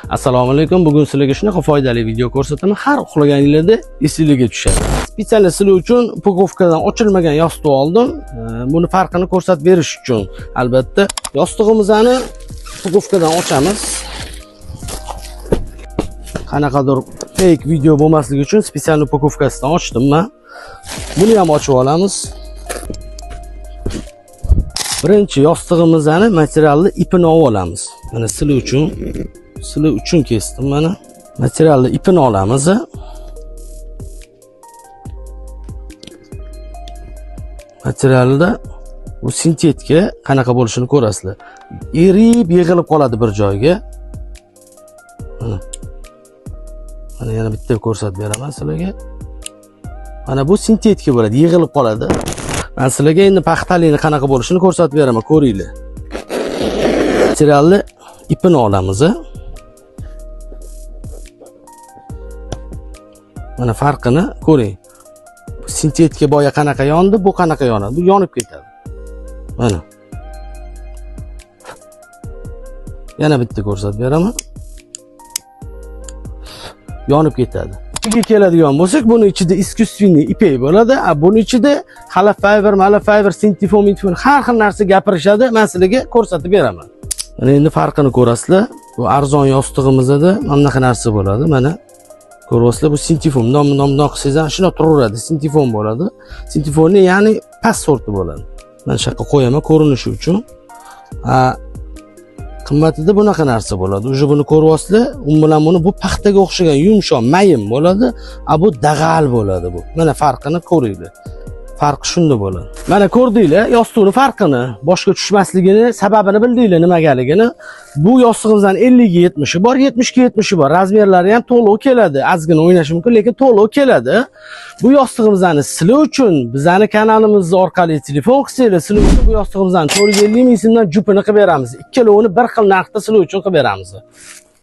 Assalomu alaykum. Bugun sizlarga shunaqa foydali video ko'rsataman. Har uxlaganingizda esingizga tushadi. Spesial sizlar uchun upakovkadan ochilmagan yostiq oldim. Buni farqini ko'rsatib berish uchun. Albatta, yostiqimizni upakovkadan ochamiz. Qanaqadir fake video bo'lmasligi uchun spesial upakovkasidan ochdim men. Buni ham ochib olamiz. Birinchi yostiqimizni materialni ipini olamiz. Mana sizlar uchun kesdim mana. Materialni ipini olamiz. Materialda bu sintetika qanaqa bo'lishini ko'rasizlar. Erib, yig'ilib qoladi bir joyga. Mana yana bitta ko'rsatib beraman sizlarga. Mana bu sintetika bo'ladi, yig'ilib qoladi. Men sizlarga endi paxtalikni qanaqa bo'lishini ko'rsatib beraman, ko'ringlar. Materialni ipini olamiz. Mana farqini ko'ring. Sintetika boya qanaqa yondi, bu qanaqa yonadi. Bu yonib ketadi. Mana. Yana bitta ko'rsatib beraman. Yonib ketadi. Ichiga keladigan bo'lsak, buni ichida искусственный ipek bo'ladi. Buni ichida halaf fiber, sintifon, har xil narsa gapirishadi. Men sizlarga ko'rsatib beraman. Mana endi farqini ko'rasizlar. Bu arzon yostig'imizda mana bunaqa narsa bo'ladi. Mana ko'ryapsizlar, bu sintifon. Bundoq qilsangiz, shuna turaveradi, sintifon bo'ladi. Sintifonni ya'ni past sorti bo'ladi. Men shu yoqqa qo'yaman ko'rinishi uchun. Qimmatida bunaqa narsa bo'ladi. Uje buni ko'ryapsizlar, u bilan buni bu paxtaga o'xshagan yumshoq, mayin bo'ladi. Bu dag'al bo'ladi bu. Mana farqini ko'ringlar. Farqi shunda bo'ladi. Mana ko'rdinglar, yostiqning farqini, boshqa tushmasligini, sababini bildinglar nimagaligini. Bu yostiqimizdan 50 ga 70 bor, 70 ga 70 bor. Razmerlari ham to'liq keladi. Ozgina o'ynashi mumkin, lekin to'liq keladi. Bu yostiqimizni sizlar uchun bizning kanalimiz orqali telefon qilsanglar, sizlar uchun bu yostiqimizni 450 ming so'mdan jupini qilib beramiz. Ikkalovini bir xil narxda sizlar uchun qilib beramiz.